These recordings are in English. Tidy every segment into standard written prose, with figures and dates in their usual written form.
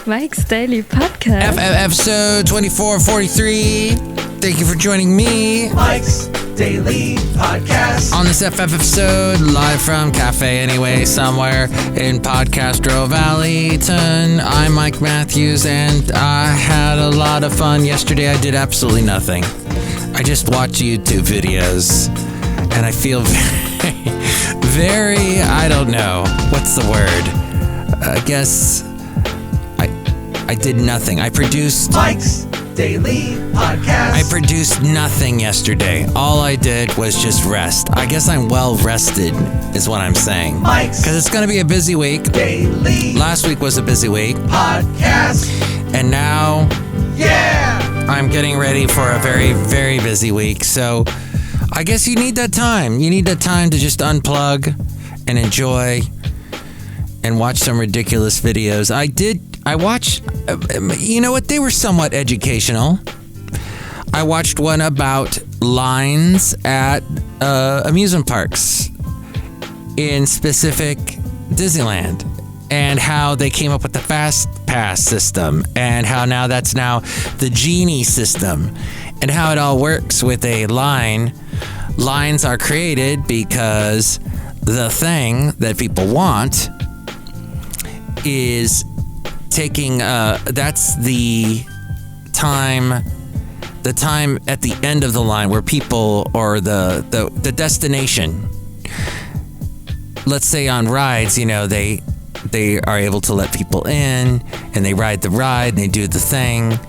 Mike's Daily Podcast. Episode 2443. Thank you for joining me, Mike's Daily Podcast. On this FF episode, live from Cafe Anyway, somewhere in Podcastro Valleyton. I'm Mike Matthews, and I had a lot of fun yesterday. I did absolutely nothing. I just watched YouTube videos, and I feel very, I don't know, what's the word? I guess I did nothing. I produced Mike's Daily Podcast. I produced nothing yesterday. All I did was just rest. I guess I'm well rested, is what I'm saying. Mike's Because it's going to be a busy week. Daily Last week was a busy week. Podcast. And now, Yeah! I'm getting ready for a very, very busy week. So I guess you need that time. You need that time to just unplug and enjoy and watch some ridiculous videos. I watched, you know what? They were somewhat educational. I watched one about lines at amusement parks in specific Disneyland, and how they came up with the Fast Pass system, and how now that's now the Genie system, and how it all works with a line. Lines are created because the thing that people want is taking that's the time at the end of the line where people, or the destination, let's say on rides, you know, they are able to let people in and they ride the ride and they do the thing.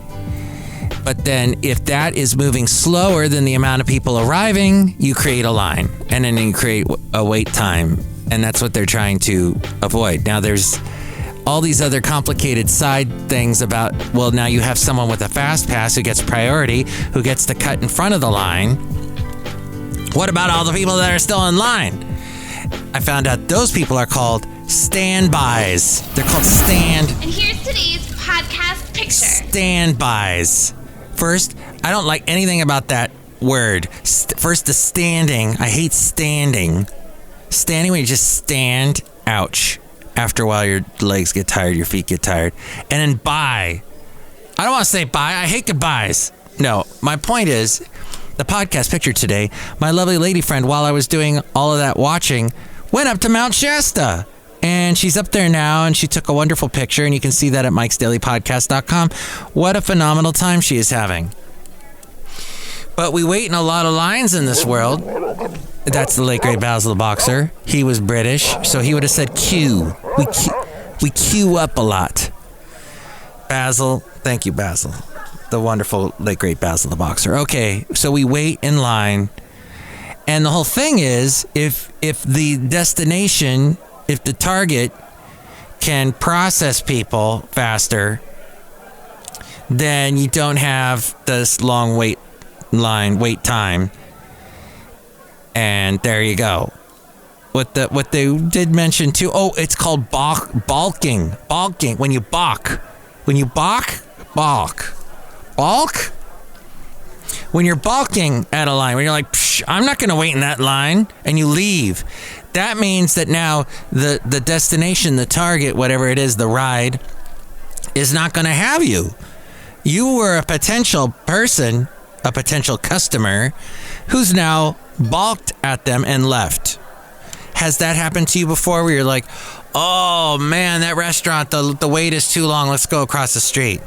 But then if that is moving slower than the amount of people arriving, you create a line, and then you create a wait time, and that's what they're trying to avoid. Now there's all these other complicated side things about, well, now you have someone with a fast pass who gets priority, who gets to cut in front of the line. What about all the people that are still in line? I found out those people are called standbys. They're called And here's today's podcast picture. standbys. First, I don't like anything about that word. First, the standing. I hate standing. Standing when you just stand. Ouch. After a while, your legs get tired, your feet get tired. And then bye. I don't want to say bye. I hate goodbyes. No, my point is, the podcast picture today, my lovely lady friend, while I was doing all of that watching, went up to Mount Shasta. And she's up there now, and she took a wonderful picture, and you can see that at mikesdailypodcast.com. What a phenomenal time she is having. But we wait in a lot of lines in this world. That's the late great Basil the Boxer. He was British, so he would have said queue. We queue up a lot. Basil, thank you, Basil. The wonderful late great Basil the Boxer. Okay, so we wait in line, and the whole thing is, if the destination, if the target can process people faster, then you don't have this long wait time. And there you go. What they did mention too. Oh, it's called balking. Balking. When you balk. When you're balking at a line, when you're like, I'm not going to wait in that line, and you leave. That means that now the destination, the target, whatever it is, the ride, is not going to have you. You were a potential person, a potential customer, who's now balked at them and left. Has that happened to you before, where you're like, oh man, that restaurant, the wait is too long, let's go across the street?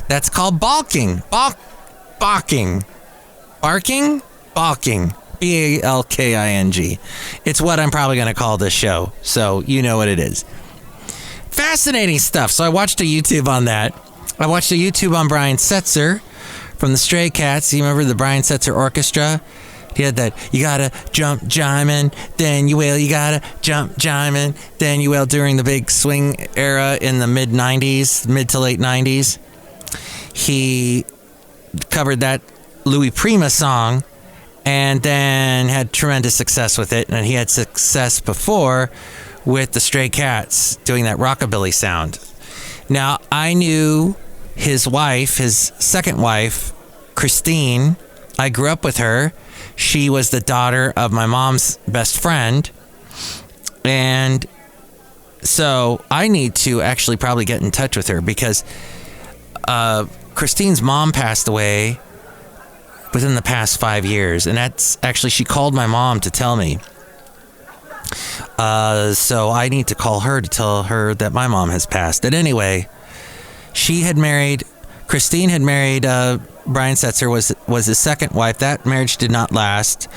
That's called balking. Balking. Barking? Balking. B-A-L-K-I-N-G. It's what I'm probably going to call this show, so you know what it is. Fascinating stuff. So I watched a YouTube on that. I watched a YouTube on Brian Setzer from the Stray Cats. You remember the Brian Setzer Orchestra? He had that, you gotta jump jiming, then you will, you gotta jump jiming, then you will, during the big swing era in the mid to late 90s. He covered that Louis Prima song, and then had tremendous success with it. And he had success before with the Stray Cats doing that rockabilly sound. Now, I knew his wife, his second wife, Christine. I grew up with her. She was the daughter of my mom's best friend. And So I need to actually probably get in touch with her because Christine's mom passed away within the past 5 years. And that's actually, she called my mom to tell me. So I need to call her to tell her that my mom has passed. And anyway, Christine had married Brian Setzer, was his second wife. That marriage did not last,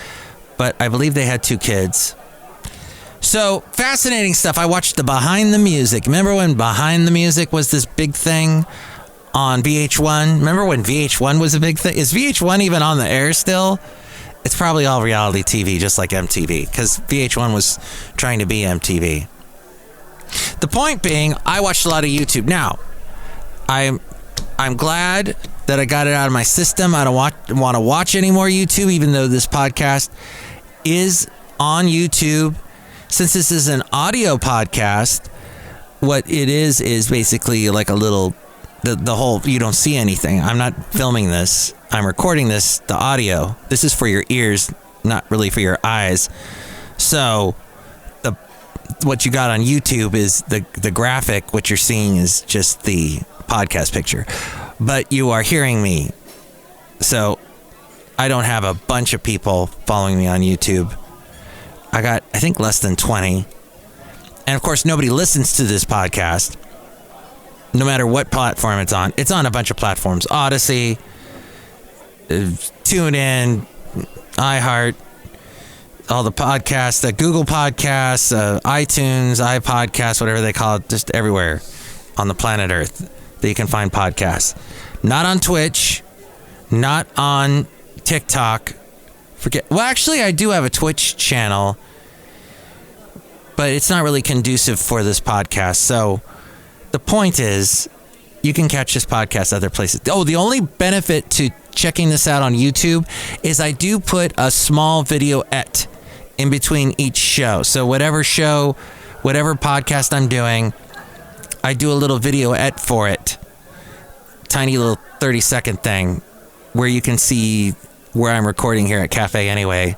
but I believe they had 2 kids. So fascinating stuff. I watched the Behind the Music. Remember when Behind the Music was this big thing on VH1? Remember when VH1 was a big thing? Is VH1 even on the air still? It's probably all reality TV, just like MTV, because VH1 was trying to be MTV. The point being, I watched a lot of YouTube. Now, I'm glad that I got it out of my system. I don't want to watch any more YouTube, even though this podcast is on YouTube. Since this is an audio podcast, what it is basically like a little, the whole, you don't see anything. I'm not filming this. I'm recording this, the audio. This is for your ears, not really for your eyes. So what you got on YouTube is the graphic. What you're seeing is just the podcast picture. But you are hearing me. So I don't have a bunch of people following me on YouTube. I got, I think, less than 20. And of course, nobody listens to this podcast, no matter what platform it's on. It's on a bunch of platforms. Odyssey, TuneIn, iHeart, all the podcasts, Google Podcasts, iTunes, iPodcasts, whatever they call it, just everywhere on the planet Earth that you can find podcasts. Not on Twitch, not on TikTok. Well, actually, I do have a Twitch channel, but it's not really conducive for this podcast. So the point is, you can catch this podcast other places. Oh, the only benefit to checking this out on YouTube is I do put a small videoette in between each show. So whatever podcast I'm doing, I do a little videoette for it. Tiny little 30-second thing where you can see where I'm recording here at Cafe Anyway,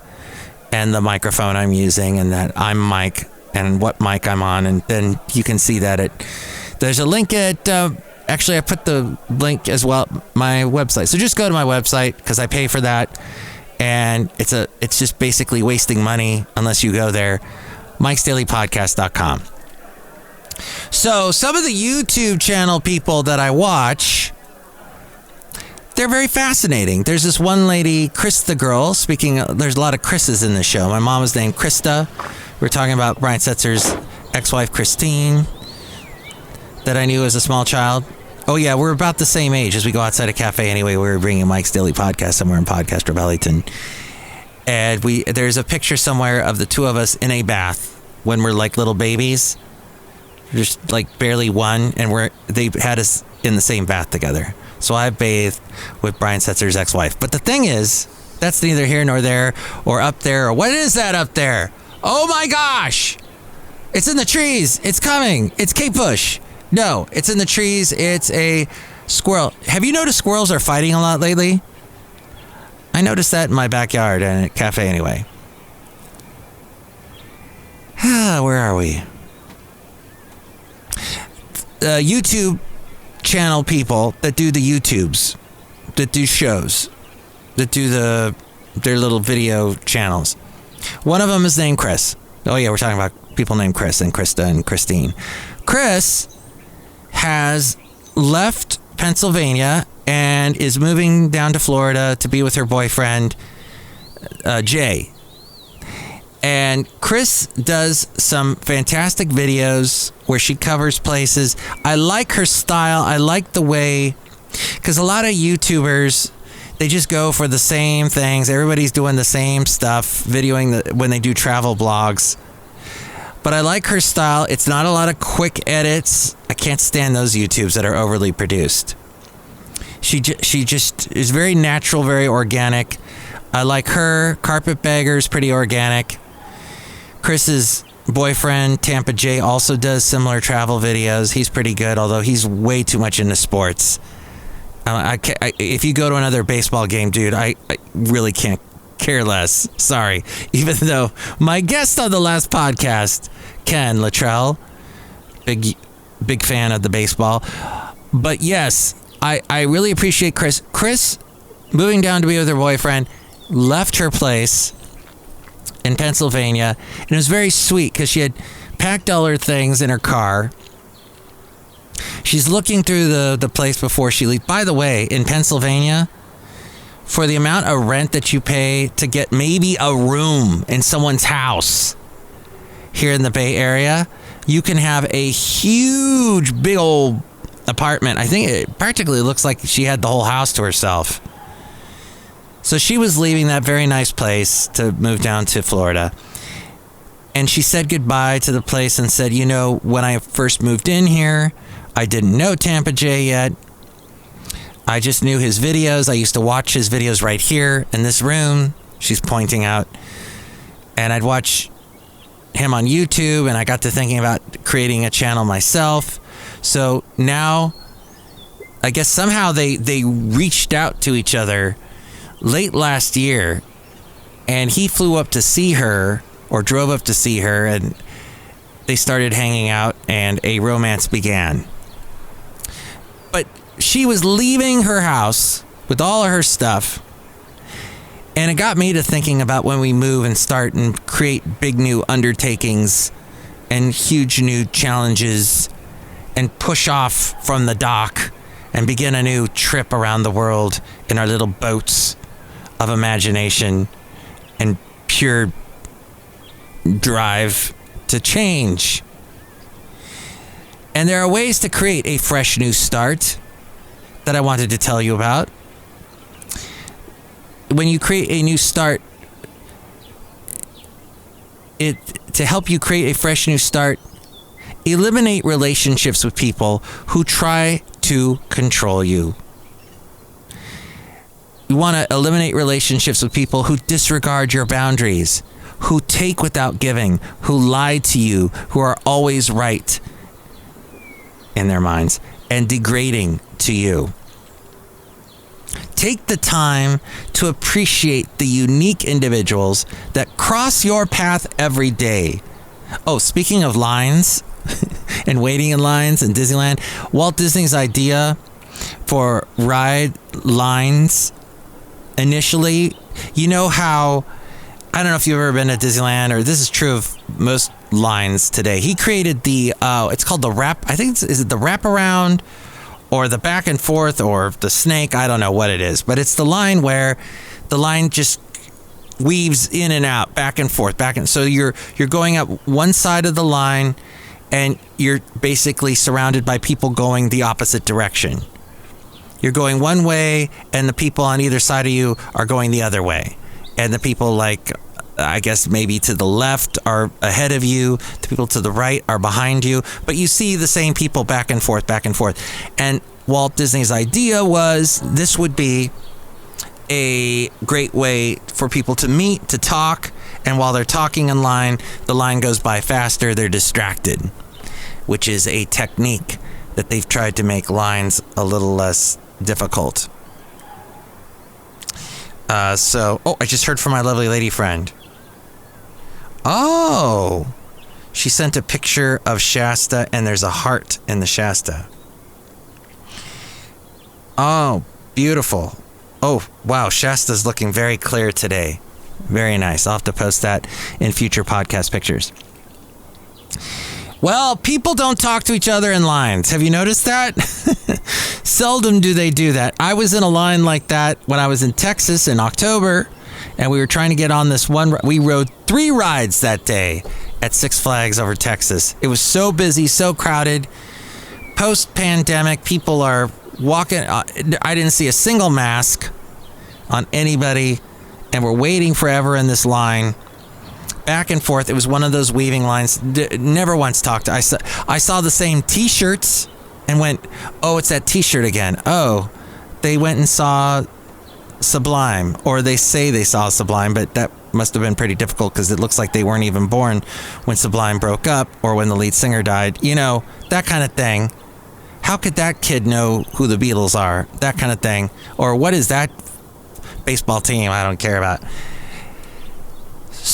and the microphone I'm using, and that I'm Mike, and what mic I'm on, and then you can see that there's a link at, actually I put the link as well, my website. So just go to my website, because I pay for that, and it's just basically wasting money unless you go there, mikesdailypodcast.com. So some of the YouTube channel people that I watch, they're very fascinating. There's this one lady, Chris the Girl. There's a lot of Chris's in the show. My mom was named Krista. We're talking about Brian Setzer's ex-wife, Christine, that I knew as a small child. Oh, yeah, we're about the same age as we go outside a cafe anyway. We were bringing Mike's Daily Podcast somewhere in Podcaster Wellington. And there's a picture somewhere of the two of us in a bath when we're like little babies. Just like barely one, and they had us in the same bath together. So I bathed with Brian Setzer's ex-wife. But the thing is, that's neither here nor there, or up there, or what is that up there? Oh my gosh! It's in the trees. It's coming. It's Kate Bush. No, it's in the trees. It's a squirrel. Have you noticed squirrels are fighting a lot lately? I noticed that in my backyard and at Cafe Anyway. Where are we? YouTube channel people that do the YouTubes, that do shows, that do their little video channels. One of them is named Chris. Oh yeah, we're talking about people named Chris and Krista and Christine. Chris has left Pennsylvania and is moving down to Florida to be with her boyfriend, Jay. And Chris does some fantastic videos where she covers places. I like her style. I like the way, because a lot of YouTubers, they just go for the same things. Everybody's doing the same stuff, videoing when they do travel blogs. But I like her style. It's not a lot of quick edits. I can't stand those YouTubes that are overly produced. She just is very natural, very organic. I like her. Carpetbagger's pretty organic. Chris's boyfriend, Tampa J, also does similar travel videos. He's pretty good, although he's way too much into sports. If you go to another baseball game, dude, I really can't care less. Sorry. Even though my guest on the last podcast, Ken Luttrell, big fan of the baseball. But yes, I really appreciate Chris. Chris, moving down to be with her boyfriend, left her place in Pennsylvania, and it was very sweet because she had packed all her things in her car. She's looking through the place before she leaves. By the way, in Pennsylvania, for the amount of rent that you pay to get maybe a room in someone's house here in the Bay Area, you can have a huge, big old apartment. I think it practically looks like she had the whole house to herself. So she was leaving that very nice place to move down to Florida. And she said goodbye to the place and said, you know, when I first moved in here, I didn't know Tampa J yet. I just knew his videos. I used to watch his videos right here in this room. She's pointing out. And I'd watch him on YouTube, and I got to thinking about creating a channel myself. So now, I guess somehow they reached out to each other late last year, and he flew up to see her, or drove up to see her, and they started hanging out, and a romance began. But she was leaving her house with all of her stuff, and it got me to thinking about when we move and start and create big new undertakings and huge new challenges and push off from the dock and begin a new trip around the world in our little boats of imagination and pure drive to change. And there are ways to create a fresh new start that I wanted to tell you about. When you create a new start, to help you create a fresh new start, eliminate relationships with people who try to control you. You want to eliminate relationships with people who disregard your boundaries, who take without giving, who lie to you, who are always right in their minds, and degrading to you. Take the time to appreciate the unique individuals that cross your path every day. Oh, speaking of lines and waiting in lines in Disneyland, Walt Disney's idea for ride lines initially, you know how, I don't know if you've ever been to Disneyland, or this is true of most lines today. He created the, it's called the is it the wraparound or the back and forth or the snake? I don't know what it is, but it's the line where the line just weaves in and out, back and forth, so you're going up one side of the line and you're basically surrounded by people going the opposite direction. You're going one way and the people on either side of you are going the other way. And the people, like, I guess maybe to the left are ahead of you. The people to the right are behind you. But you see the same people back and forth, back and forth. And Walt Disney's idea was this would be a great way for people to meet, to talk. And while they're talking in line, the line goes by faster. They're distracted, which is a technique that they've tried to make lines a little less difficult. I just heard from my lovely lady friend. Oh, she sent a picture of Shasta, and there's a heart in the Shasta. Oh, beautiful. Oh, wow, Shasta's looking very clear today. Very nice. I'll have to post that in future podcast pictures. Well, people don't talk to each other in lines. Have you noticed that? Seldom do they do that. I was in a line like that when I was in Texas in October, and we were trying to get on this one. We rode 3 rides that day at Six Flags over Texas. It was so busy, so crowded. Post-pandemic, people are walking. I didn't see a single mask on anybody, and we're waiting forever in this line. Back and forth. It was one of those weaving lines. Never once talked. I saw the same T-shirts and went, oh, it's that T-shirt again. Oh, they went and saw Sublime, or they say they saw Sublime, but that must have been pretty difficult because it looks like they weren't even born when Sublime broke up or when the lead singer died. You know, that kind of thing. How could that kid know who the Beatles are? That kind of thing. Or what is that baseball team I don't care about?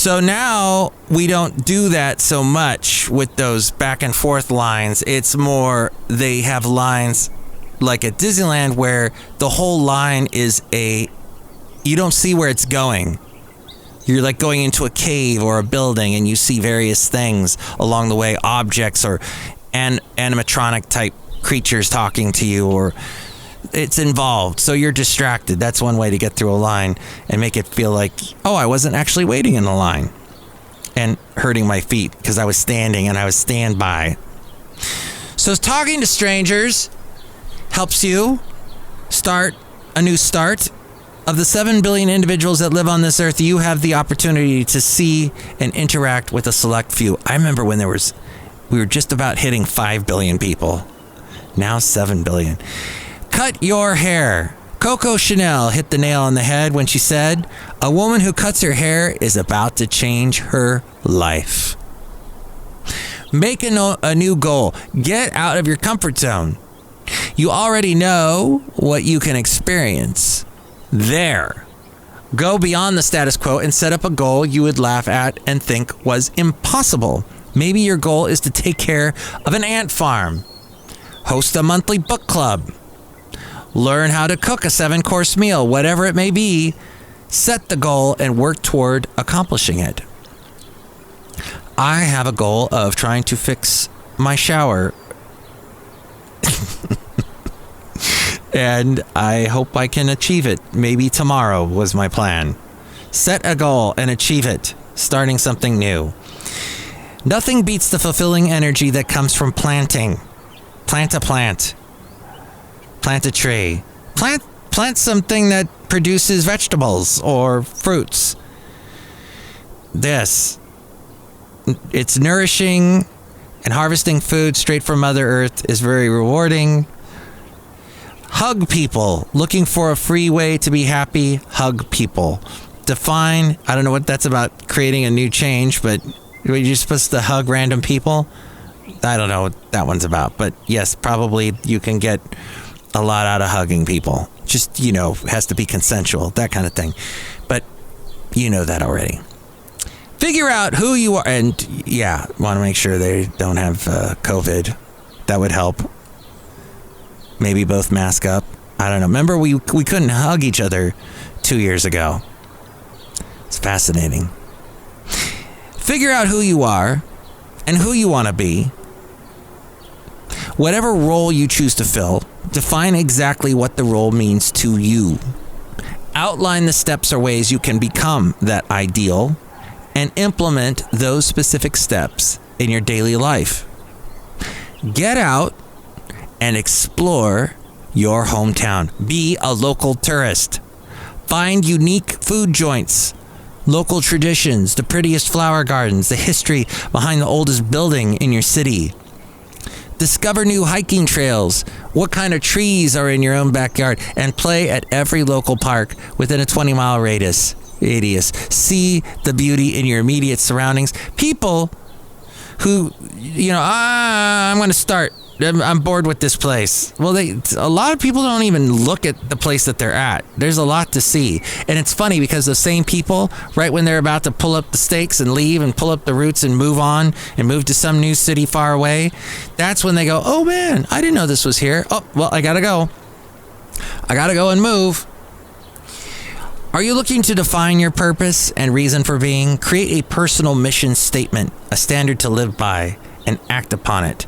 So now we don't do that so much with those back and forth lines. It's more they have lines like at Disneyland where the whole line is you don't see where it's going. You're like going into a cave or a building and you see various things along the way, objects or animatronic type creatures talking to you, or it's involved. So you're distracted. That's one way to get through a line and make it feel like, oh, I wasn't actually waiting in the line and hurting my feet because I was standing and I was standby. So talking to strangers helps you start a new start. Of the 7 billion individuals that live on this earth, you have the opportunity to see and interact with a select few. I remember when we were just about hitting 5 billion people. Now 7 billion. Cut your hair. Coco Chanel hit the nail on the head when she said, a woman who cuts her hair is about to change her life. Make a new goal. Get out of your comfort zone. You already know what you can experience. There. Go beyond the status quo and set up a goal you would laugh at and think was impossible. Maybe your goal is to take care of an ant farm. Host a monthly book club. Learn how to cook a 7-course meal, whatever it may be. Set the goal and work toward accomplishing it. I have a goal of trying to fix my shower. And I hope I can achieve it. Maybe tomorrow was my plan. Set a goal and achieve it. Starting something new. Nothing beats the fulfilling energy that comes from planting. Plant a plant. Plant a tree. Plant something that produces vegetables or fruits. It's nourishing, and harvesting food straight from Mother Earth is very rewarding. Hug people. Looking for a free way to be happy? Hug people. Define, I don't know what that's about, creating a new change, but you're supposed to hug random people? I don't know what that one's about, but yes, probably you can get a lot out of hugging people. Just, has to be consensual, that kind of thing. But you know that already. Figure out who you are, and want to make sure they don't have COVID. That would help. Maybe both mask up. I don't know. Remember, we couldn't hug each other 2 years ago. It's fascinating. Figure out who you are and who you want to be. Whatever role you choose to fill, define exactly what the role means to you. Outline the steps or ways you can become that ideal and implement those specific steps in your daily life. Get out and explore your hometown. Be a local tourist. Find unique food joints, local traditions, the prettiest flower gardens, the history behind the oldest building in your city. Discover new hiking trails, what kind of trees are in your own backyard, and play at every local park within a 20-mile radius. See the beauty in your immediate surroundings. People who, I'm going to start. I'm bored with this place. Well, a lot of people don't even look at the place that they're at. There's a lot to see. And it's funny because the same people, right when they're about to pull up the stakes and leave and pull up the roots and move on and move to some new city far away, that's when they go, oh man, I didn't know this was here. Oh, well, I gotta go. I gotta go and move. Are you looking to define your purpose and reason for being? Create a personal mission statement, a standard to live by, and act upon it.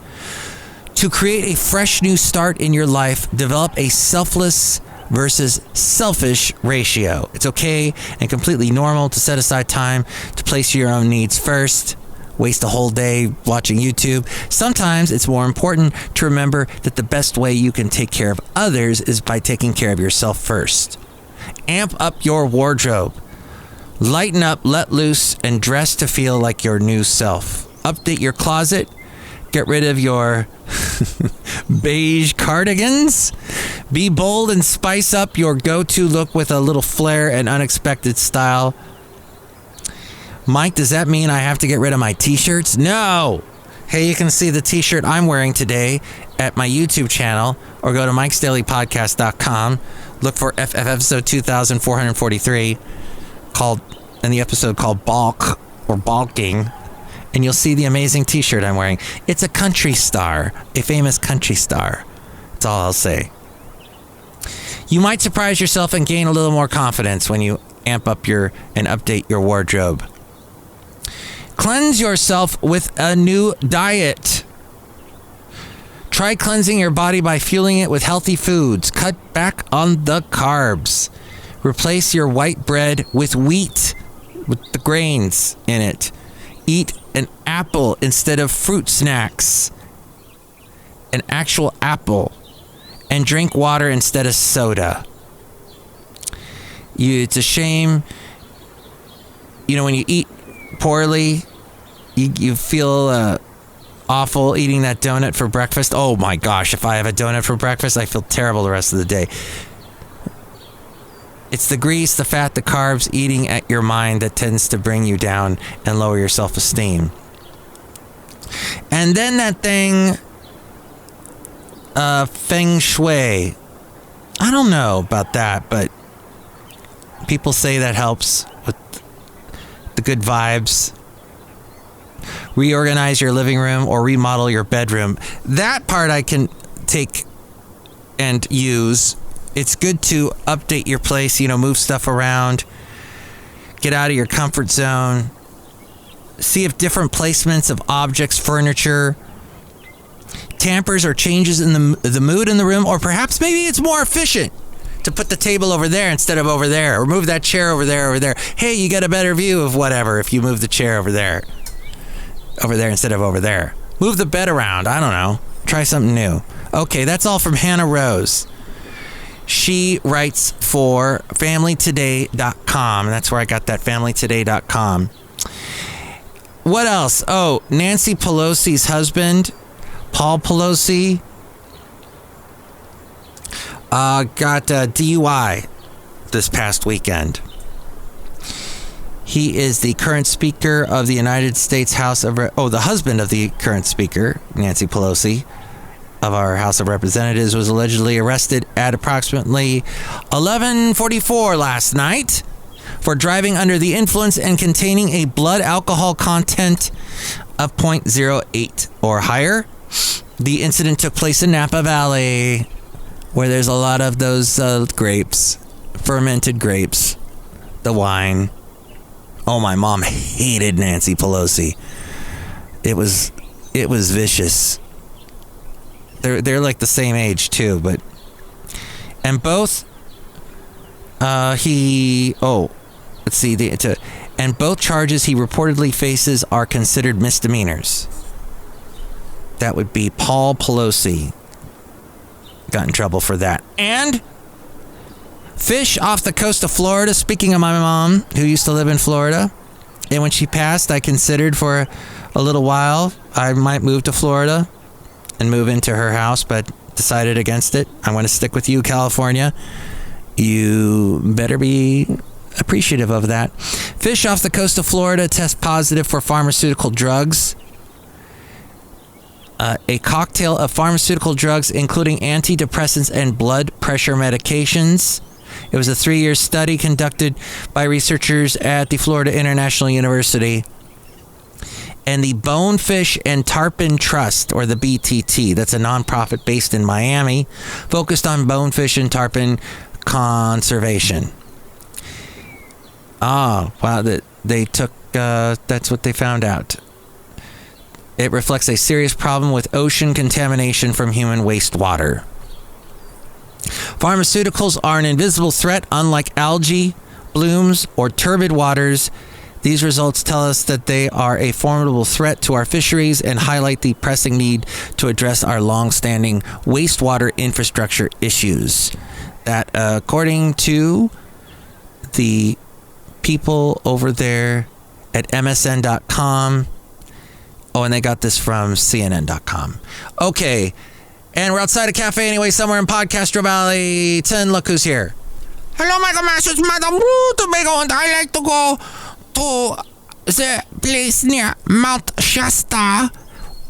To create a fresh new start in your life, develop a selfless versus selfish ratio. It's okay and completely normal to set aside time to place your own needs first. Waste a whole day watching YouTube. Sometimes it's more important to remember that the best way you can take care of others is by taking care of yourself first. Amp up your wardrobe. Lighten up, let loose, and dress to feel like your new self. Update your closet. Get rid of your beige cardigans. Be bold and spice up your go-to look with a little flair and unexpected style. Mike, does that mean I have to get rid of my t-shirts? No! Hey, you can see the t-shirt I'm wearing today at my YouTube channel, or go to mikesdailypodcast.com. Look for FF episode 2443 called in the episode called Balk or Balking, and you'll see the amazing t-shirt I'm wearing. It's a country star, a famous country star. That's all I'll say. You might surprise yourself and gain a little more confidence when you amp up and update your wardrobe. Cleanse yourself with a new diet. Try cleansing your body by fueling it with healthy foods. Cut back on the carbs. Replace your white bread with wheat, with the grains in it. Eat an apple instead of fruit snacks. An actual apple. And drink water instead of soda. It's a shame, when you eat poorly, you feel awful eating that donut for breakfast. Oh my gosh, if I have a donut for breakfast, I feel terrible the rest of the day. It's the grease, the fat, the carbs eating at your mind that tends to bring you down and lower your self-esteem. And then that thing, feng shui. I don't know about that, but people say that helps with the good vibes. Reorganize your living room or remodel your bedroom. That part I can take and use. It's good to update your place, move stuff around. Get out of your comfort zone. See if different placements of objects, furniture, tampers or changes in the mood in the room, or perhaps maybe it's more efficient to put the table over there instead of over there, or move that chair over there. Hey, you get a better view of whatever if you move the chair over there instead of over there. Move the bed around. I don't know. Try something new. Okay, that's all from Hannah Rose. She writes for familytoday.com, and that's where I got that, familytoday.com. What else? Oh, Nancy Pelosi's husband, Paul Pelosi, got a DUI this past weekend. He is the current Speaker of the United States House of... the husband of the current Speaker, Nancy Pelosi, of our House of Representatives, was allegedly arrested at approximately 11:44 last night for driving under the influence and containing a blood alcohol content of 0.08 or higher. The incident took place in Napa Valley, where there's a lot of those grapes, fermented grapes, the wine. Oh, my mom hated Nancy Pelosi. It was vicious. They're like the same age too, and both and both charges he reportedly faces are considered misdemeanors. That would be Paul Pelosi. Got in trouble for that. And fish off the coast of Florida. Speaking of my mom, who used to live in Florida, and when she passed, I considered for a little while I might move to Florida and move into her house, but decided against it. I want to stick with you, California. You better be appreciative of that. Fish off the coast of Florida test positive for pharmaceutical drugs. A cocktail of pharmaceutical drugs, including antidepressants and blood pressure medications. It was a 3-year study conducted by researchers at the Florida International University and the Bonefish and Tarpon Trust, or the BTT. That's a nonprofit based in Miami, focused on bonefish and tarpon conservation. Wow, they took, that's what they found out. It reflects a serious problem with ocean contamination from human wastewater. Pharmaceuticals are an invisible threat, unlike algae blooms or turbid waters. These results tell us that they are a formidable threat to our fisheries and highlight the pressing need to address our long-standing wastewater infrastructure issues. That, according to the people over there at MSN.com. Oh, and they got this from CNN.com. Okay, and we're outside a cafe anyway, somewhere in Podcastro Valley. Look who's here. Hello, my Master, it's Madame Rootabega, and I like to go to the place near Mount Shasta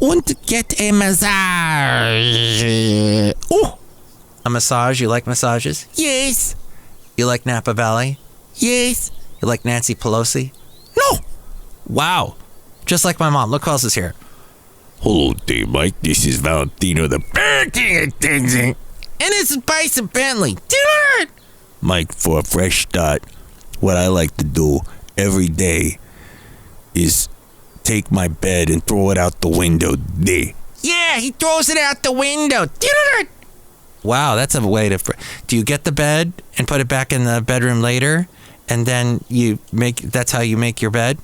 and get a massage. Oh, a massage? You like massages? Yes. You like Napa Valley? Yes. You You're like Nancy Pelosi? No. Wow. Just like my mom. Look who else is here. Hello there, Mike. This is Valentino, the parenting attendant. And it's Bison Bentley. Mike, for a fresh start, what I like to do every day is take my bed and throw it out the window there. Yeah, he throws it out the window. Wow, that's a way to... Do you get the bed and put it back in the bedroom later? And then that's how you make your bed?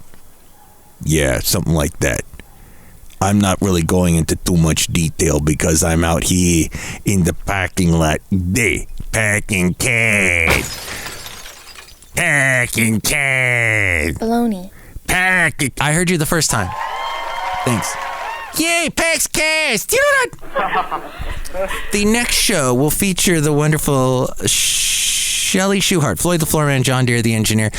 Yeah, something like that. I'm not really going into too much detail because I'm out here in the parking lot there. Packing cash. Packing cash. Baloney. Packing. I heard you the first time. Thanks. Yay, packs cash. The next show will feature the wonderful Chely Shoehart, Floyd the Floorman, John Deere the engineer.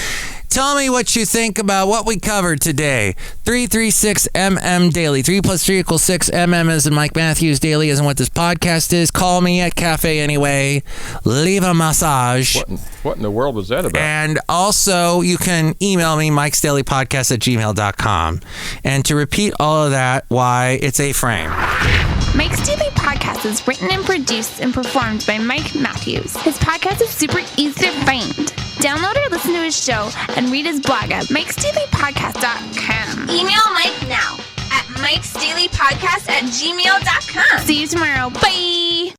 Tell me what you think about what we covered today. 336MM Daily. 3 + 3 = 6. MM as in Mike Matthews. Daily as in what this podcast is. Call me at Cafe Anyway. Leave a massage. What in the world was that about? And also, you can email me, mikesdailypodcast@gmail.com. And to repeat all of that, why, it's a frame. Mike's Daily Podcast is written and produced and performed by Mike Matthews. His podcast is super easy to find. Download or listen to his show and read his blog at mikesdailypodcast.com. Email Mike now at mikesdailypodcast@gmail.com. See you tomorrow. Bye.